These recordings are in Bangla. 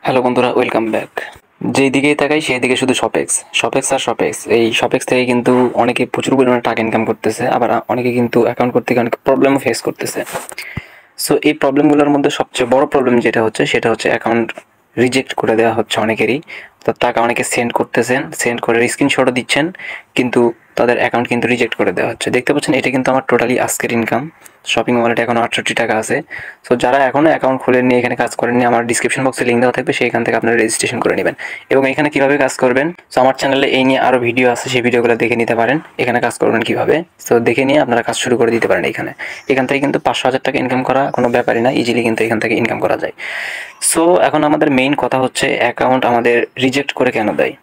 হ্যালো বন্ধুরা, ওয়েলকাম ব্যাক। যেই দিকেই তাকাই সেই দিকে শুধু শপেক্স, শপেক্স আর শপেক্স। এই শপেক্স থেকে কিন্তু অনেকে প্রচুর পরিমাণে টাকা ইনকাম করতেছে, আবার অনেকে কিন্তু অ্যাকাউন্ট করতে গিয়ে অনেক প্রবলেমও ফেস করতেছে। সো এই প্রবলেমগুলোর মধ্যে সবচেয়ে বড় প্রবলেম যেটা হচ্ছে সেটা হচ্ছে অ্যাকাউন্ট রিজেক্ট করে দেওয়া হচ্ছে অনেকেরই। তো টাকা অনেকে সেন্ড করতেছেন, সেন্ড করে স্ক্রিনশটও দিচ্ছেন, কিন্তু তাদের অ্যাকাউন্ট কিন্তু রিজেক্ট করে দেওয়া হচ্ছে। দেখতে পাচ্ছেন এটা কিন্তু আমার টোটালি আজকের ইনকাম। শপিং ওয়ালেটে এখনও 68 টাকা আছে। সো যারা এখনও অ্যাকাউন্ট খুলেননি, এখানে কাজ করেননি, আমার ডিসক্রিপশন বক্সে লিঙ্ক দেওয়া থাকবে, সেইখান থেকে আপনারা রেজিস্ট্রেশন করে নেবেন। এবং এখানে কীভাবে কাজ করবেন, সো আমার চ্যানেলে এই নিয়ে আরও ভিডিও আছে, সেই ভিডিওগুলো দেখে নিতে পারেন। এখানে কাজ করবেন কীভাবে, সো দেখে নিয়ে আপনারা কাজ শুরু করে দিতে পারেন। এখান থেকে কিন্তু 500,000 টাকা ইনকাম করা কোনো ব্যাপারই না, ইজিলি কিন্তু এখান থেকে ইনকাম করা যায়। সো এখন আমাদের মেইন কথা হচ্ছে অ্যাকাউন্ট আমাদের রিজেক্ট করে কেন দেয়।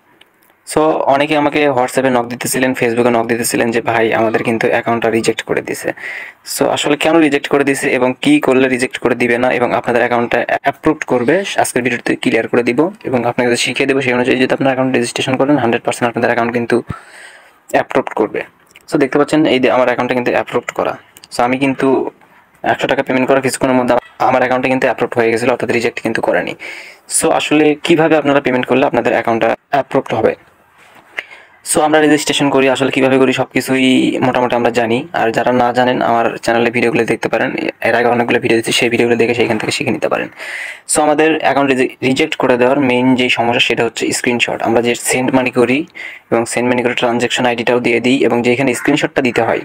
সো অনেকে আমাকে হোয়াটসঅ্যাপে নক দিতেছিলেন, ফেসবুকে নক দিতেছিলেন যে ভাই আমাদের কিন্তু অ্যাকাউন্টটা রিজেক্ট করে দিছে। সো আসলে কেন রিজেক্ট করে দিছে এবং কী করলে রিজেক্ট করে দিবে না এবং আপনাদের অ্যাকাউন্টটা অ্যাপ্রুভ করবে, আজকের ভিডিওতে ক্লিয়ার করে দিব এবং আপনাকে শিখিয়ে দেবো। সেই অনুযায়ী যদি আপনার অ্যাকাউন্ট রেজিস্ট্রেশন করেন 100% আপনাদের অ্যাকাউন্ট কিন্তু অ্যাপ্রুভ করবে। সো দেখতে পাচ্ছেন এই যে আমার অ্যাকাউন্টটা কিন্তু অ্যাপ্রুভ করা। সো আমি কিন্তু 100 টাকা পেমেন্ট করার কিছুক্ষণের মধ্যে আমার অ্যাকাউন্টে কিন্তু অ্যাপ্রুভ হয়ে গেছিলো, অর্থাৎ রিজেক্ট কিন্তু করেনি। সো আসলে কীভাবে আপনারা পেমেন্ট করলে আপনাদের অ্যাকাউন্টটা অ্যাপ্রুভড হবে। সো আমরা রেজিস্ট্রেশন করি আসলে কীভাবে করি সব কিছুই মোটামুটি আমরা জানি। আর যারা না জানেন আমার চ্যানেলে ভিডিওগুলো দেখতে পারেন, এর আগে অনেকগুলো ভিডিও দিচ্ছি, সেই ভিডিওগুলো দেখে সেইখান থেকে শিখে নিতে পারেন। সো আমাদের অ্যাকাউন্ট রিজেক্ট করে দেওয়ার মেইন যে সমস্যা সেটা হচ্ছে স্ক্রিনশট। আমরা যে সেন্ড মানি করি এবং সেন্ড মানি করে ট্রানজ্যাকশন আইডিটাও দিয়ে দিই এবং যেখানে স্ক্রিনশটটা দিতে হয়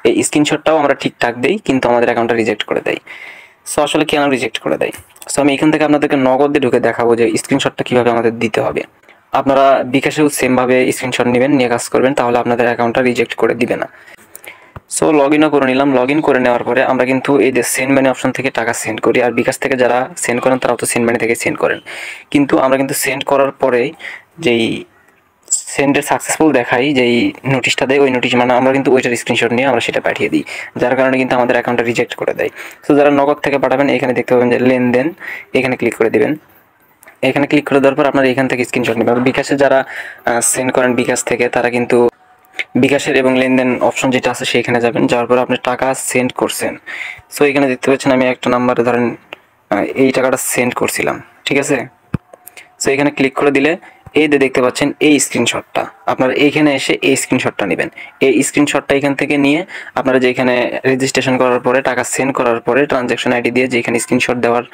এই স্ক্রিনশটটাও আমরা ঠিকঠাক দিই, কিন্তু আমাদের অ্যাকাউন্টটা রিজেক্ট করে দেয়। সো আসলে কেন রিজেক্ট করে দেয়, সো আমি এখান থেকে আপনাদেরকে নগদে ঢুকে দেখাবো যে স্ক্রিনশটটা কীভাবে আমাদের দিতে হবে। আপনারা বিকাশেও সেমভাবে স্ক্রিনশট নেবেন, নিয়ে কাজ করবেন, তাহলে আপনাদের অ্যাকাউন্টটা রিজেক্ট করে দিবে না। সো লগ ইনও করে নিলাম। লগ ইন করে নেওয়ার পরে আমরা কিন্তু এই যে সেন্ড মানি অপশন থেকে টাকা সেন্ড করি, আর বিকাশ থেকে যারা সেন্ড করেন তারাও তো সেন্ড মানি থেকে সেন্ড করেন। কিন্তু আমরা কিন্তু সেন্ড করার পরে যেই সেন্ডের সাকসেসফুল দেখাই, যেই নোটিশটা দেয়, ওই নোটিশ মানে আমরা কিন্তু ওইটার স্ক্রিনশট নিয়ে আমরা সেটা পাঠিয়ে দিই, যার কারণে কিন্তু আমাদের অ্যাকাউন্টটা রিজেক্ট করে দেয়। সো যারা নগদ থেকে পাঠাবেন এখানে দেখতে পাবেন যে লেনদেন, এখানে ক্লিক করে দেবেন। এখানে ক্লিক করে দেওয়ার পর আপনারা এখান থেকে স্ক্রিনশট নেবেন। বিকাশে যারা সেন্ড করেন বিকাশ থেকে, তারা কিন্তু বিকাশের এবং লেনদেন অপশন যেটা আছে সেইখানে যাবেন, যাওয়ার পর আপনি টাকা সেন্ড করছেন। সো এখানে দেখতে পাচ্ছেন আমি একটা নাম্বারে ধরেন এই টাকাটা সেন্ড করছিলাম, ঠিক আছে। সো এখানে ক্লিক করে দিলে এই যে দেখতে পাচ্ছেন এই স্ক্রিনশটটা, আপনারা এইখানে এসে এই স্ক্রিনশটটা নেবেন। এই স্ক্রিনশটটা এখান থেকে নিয়ে আপনারা যেখানে রেজিস্ট্রেশন করার পরে টাকা সেন্ড করার পরে ট্রানজ্যাকশন আইডি দিয়ে যেখানে স্ক্রিনশট দেওয়ার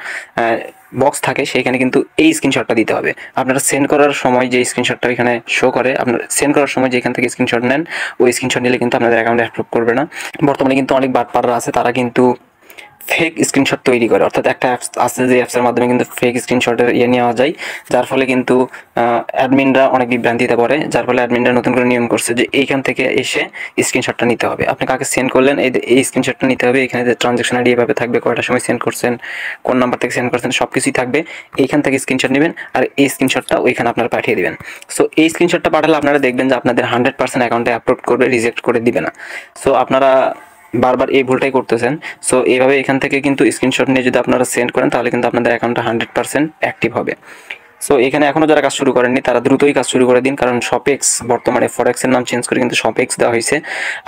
বক্স থাকে সেইখানে কিন্তু এই স্ক্রিনশটটা দিতে হবে। আপনারা সেন্ড করার সময় যে স্ক্রিনশটটা এখানে শো করে, আপনারা সেন্ড করার সময় যেখান থেকে স্ক্রিনশট নেন ওই স্ক্রিনশট নিলে কিন্তু আপনাদের অ্যাকাউন্টে অ্যাপ্রুভ করবে না। বর্তমানে কিন্তু অনেক বাটপাররা আছে, তারা কিন্তু ফেক স্ক্রিনশট তৈরি করে, অর্থাৎ একটা অ্যাপস আছে যে অ্যাপসের মাধ্যমে কিন্তু ফেক স্ক্রিনশটের নেওয়া যায়, যার ফলে কিন্তু অ্যাডমিনরা অনেক বিভ্রান্তিতে পড়ে, যার ফলে অ্যাডমিনরা নতুন করে নিয়ম করছে যে এইখান থেকে এসে স্ক্রিনশটটা নিতে হবে। আপনি কাকে সেন্ড করলেন এই স্ক্রিনশটটা নিতে হবে। এখানে যে ট্রানজ্যাকশন আইডি এভাবে থাকবে, কয়টার সময় সেন্ড করছেন, কোন নাম্বার থেকে সেন্ড করছেন, সব কিছুই থাকবে। এইখান থেকে স্ক্রিনশট নেবেন আর এই স্ক্রিনশটটা ওইখানে আপনারা পাঠিয়ে দেবেন। সো এই স্ক্রিনশটটা পাঠালে আপনারা দেখবেন যে আপনাদের 100% অ্যাকাউন্টে অ্যাপ্রুভ করবে, রিজেক্ট করে দিবে না। সো আপনারা বারবার এই ভুলটাই করতেছেন। সো এইভাবে এখান থেকে কিন্তু স্ক্রিনশট নিয়ে যদি আপনারা সেন্ড করেন তাহলে কিন্তু আপনাদের অ্যাকাউন্টটা 100% অ্যাক্টিভ হবে। সো এখানে এখনও যারা কাজ শুরু করেননি তারা দ্রুতই কাজ শুরু করে দিন, কারণ শপেক্স বর্তমানে ফরেক্সের নাম চেঞ্জ করে কিন্তু শপেক্স দেওয়া হয়েছে।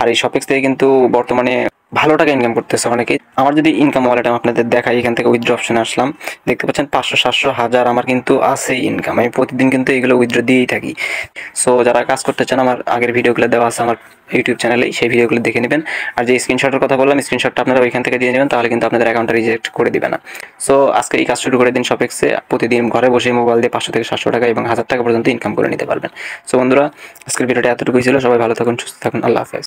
আর এই শপেক্স থেকে কিন্তু বর্তমানে ভালো টাকা ইনকাম করতেছে অনেকে। আমার যদি ইনকাম ওয়ালেট আপনাদের দেখাই, এখান থেকে উইথড্র অপশনে আসলাম, দেখতে পাচ্ছেন 500, 700, 1000 আমার কিন্তু আছেই ইনকাম। আমি প্রতিদিন কিন্তু এগুলো উইথড্র দিয়েই থাকি। সো যারা কাজ করতে চান আমার আগের ভিডিওগুলো দেওয়া আছে আমার ইউটিউব চ্যানেলে, সেই ভিডিওগুলো দেখে নেবেন। আর যে স্ক্রিনশটের কথা বললাম, স্ক্রিনশটটা আপনারা ওইখান থেকে দিয়ে নেবেন, তাহলে কিন্তু আপনাদের অ্যাকাউন্টটা রিজেক্ট করে দিবে না। সো আজকে এই কাজ শুরু করে দিন শপেক্সে, প্রতিদিন ঘরে বসে মোবাইল দিয়ে 500 থেকে 700 টাকা এবং 1000 টাকা পর্যন্ত ইনকাম করে নিতে পারবেন। সো বন্ধুরা, আজকের ভিডিওটা এতটুকুই ছিল। সবাই ভালো থাকুন, সুস্থ থাকুন, আল্লাহ হাফেজ।